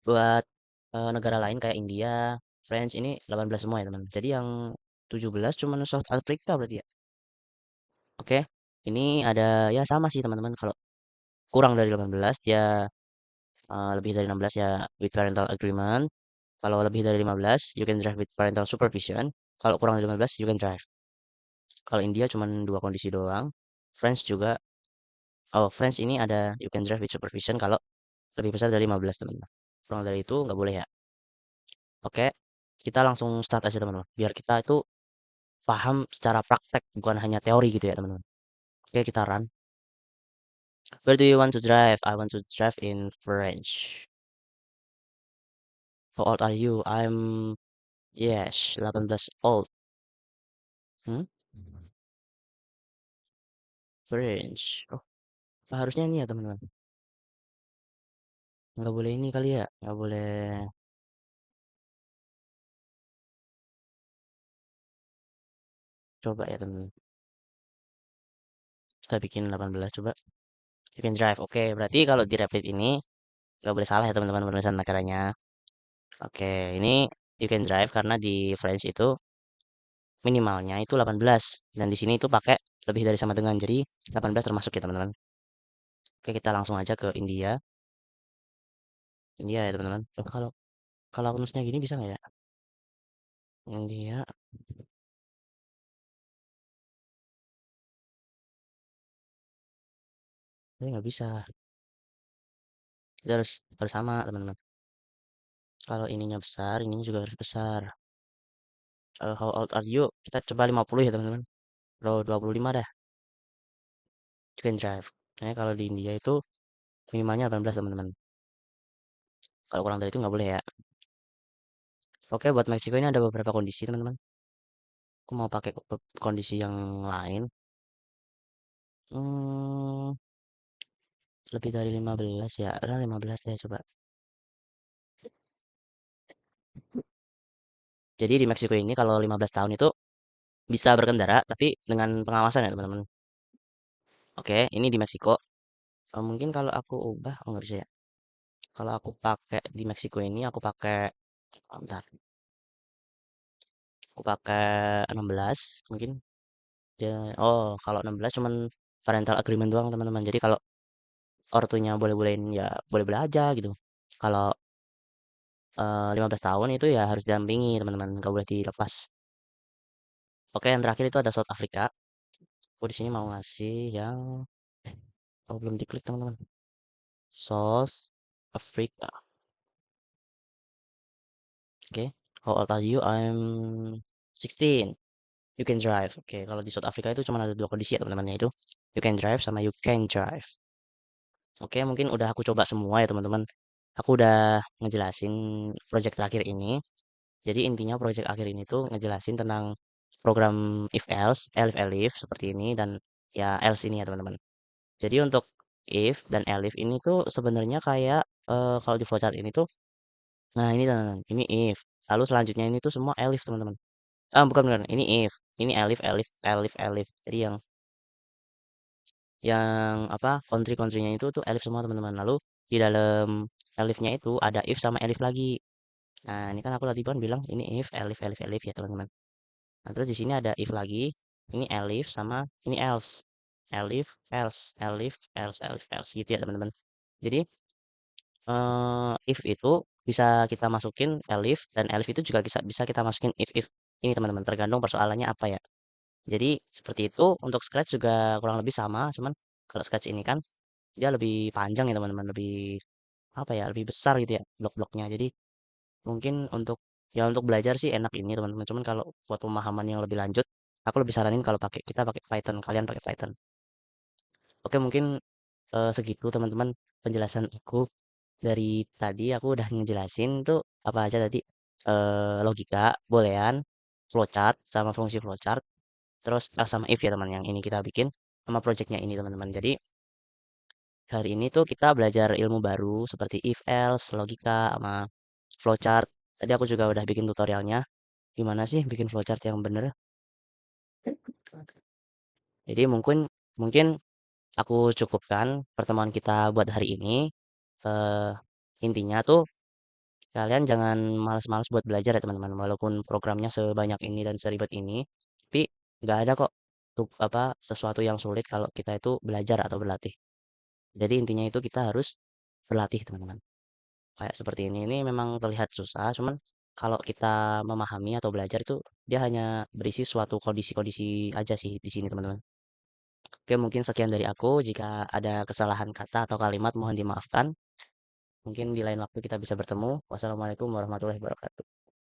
buat negara lain kayak India, France ini 18 semua ya teman. Jadi yang 17 cuma South Africa berarti ya. Oke. Ini ada ya sama sih teman-teman. Kalau kurang dari 18 ya lebih dari 16 ya with parental agreement. Kalau lebih dari 15 you can drive with parental supervision. Kalau kurang dari 15 you can drive. Kalau India cuma dua kondisi doang. France juga. Oh, France ini ada you can drive with supervision kalau lebih besar dari 15 teman-teman. Kurang dari itu nggak boleh ya. Oke, kita langsung start aja teman-teman. Biar kita itu paham secara praktek bukan hanya teori gitu ya teman-teman. Oke, kita run. Where do you want to drive? I want to drive in French. How old are you? I'm yes, 18 old. Hmm? French. Oh, harusnya ini ya teman-teman. Nggak boleh ini kali ya. Nggak boleh. Coba ya teman-teman. Kita bikin 18 coba. You can drive. Oke, berarti kalau di Rapid ini nggak boleh salah ya teman-teman penulisan negaranya. Oke, ini you can drive karena di French itu minimalnya itu 18 dan di sini itu pakai lebih dari sama dengan jadi 18 termasuk ya teman-teman. Oke, kita langsung aja ke India. India ya teman-teman. Kalau kalau aku nulisnya gini bisa nggak ya? India. Tapi nggak bisa. Kita harus harus sama, teman-teman. Kalau ininya besar, ininya juga harus besar. How old are you? Kita coba 50 ya, teman-teman. Kalau 25 dah, you can drive. Nah, kalau di India itu minimalnya 18, teman-teman. Kalau kurang dari itu nggak boleh ya. Oke, buat Meksiko ini ada beberapa kondisi, teman-teman. Aku mau pakai kondisi yang lain. Hmm, lebih dari 15 ya. Udah 15 deh coba. Jadi di Meksiko ini kalau 15 tahun itu bisa berkendara, tapi dengan pengawasan ya, teman-teman. Oke, ini di Meksiko. Mungkin kalau aku ubah, oh nggak bisa ya. Kalau aku pakai di Meksiko ini, aku pakai, oh, bentar, aku pakai 16 mungkin. Oh, kalau 16 cuman parental agreement doang, teman-teman. Jadi kalau ortunya boleh-bolehin ya boleh-boleh aja gitu. Kalau 15 tahun itu ya harus didampingi, teman-teman. Nggak boleh dilepas. Oke, yang terakhir itu ada South Africa. Aku di sini mau ngasih yang, eh, oh belum diklik, teman-teman. South Africa. Oke. How old are you? I'm 16. You can drive. Oke, kalau di South Africa itu cuma ada dua kondisi ya, teman-teman, yaitu you can drive sama you can drive. Oke, mungkin udah aku coba semua ya, teman-teman. Aku udah ngejelasin project terakhir ini. Jadi intinya project akhir ini tuh ngejelasin tentang program if else, elif elif seperti ini dan ya else ini ya, teman-teman. Jadi untuk if dan elif ini tuh sebenarnya kayak kalau di flowchart ini tuh, nah ini teman-teman, ini if. Lalu selanjutnya ini tuh semua elif, teman-teman. Ah, bukan bukan, ini if. Ini elif elif elif elif. Jadi yang apa country-countrynya itu tuh elif semua, teman-teman. Lalu di dalam elifnya itu ada if sama elif lagi. Nah, ini kan aku tadi kan bilang ini if elif elif elif ya, teman-teman. Nah, terus di sini ada if lagi. Ini elif sama ini else. Elif, else, elif, else, elif, else gitu ya, teman-teman. Jadi if itu bisa kita masukin elif dan elif itu juga bisa bisa kita masukin if ini, teman-teman. Tergantung persoalannya apa ya. Jadi seperti itu untuk Scratch juga kurang lebih sama, cuman kalau Scratch ini kan dia lebih panjang ya, teman-teman, lebih apa ya, lebih besar gitu ya blok-bloknya. Jadi mungkin untuk ya untuk belajar sih enak ini, teman-teman. Cuman kalau buat pemahaman yang lebih lanjut, aku lebih saranin kalau kita pakai Python, kalian pakai Python. Oke, mungkin segitu, teman-teman, penjelasan aku dari tadi. Aku udah ngejelasin tuh apa aja tadi, logika, boolean, flowchart sama fungsi flowchart. Terus sama if ya, teman, yang ini kita bikin sama projectnya ini, teman-teman. Jadi hari ini tuh kita belajar ilmu baru seperti if else, logika, sama flowchart. Tadi aku juga udah bikin tutorialnya. Gimana sih bikin flowchart yang bener? Jadi mungkin mungkin aku cukupkan pertemuan kita buat hari ini. Eh, intinya tuh kalian jangan malas-malas buat belajar ya, teman-teman. Walaupun programnya sebanyak ini dan seribet ini, tapi nggak ada kok tuh apa sesuatu yang sulit kalau kita itu belajar atau berlatih. Jadi intinya itu kita harus berlatih, teman-teman. Kayak seperti ini memang terlihat susah, cuman kalau kita memahami atau belajar itu dia hanya berisi suatu kondisi-kondisi aja sih di sini, teman-teman. Oke, mungkin sekian dari aku. Jika ada kesalahan kata atau kalimat mohon dimaafkan. Mungkin di lain waktu kita bisa bertemu. Wassalamualaikum warahmatullahi wabarakatuh.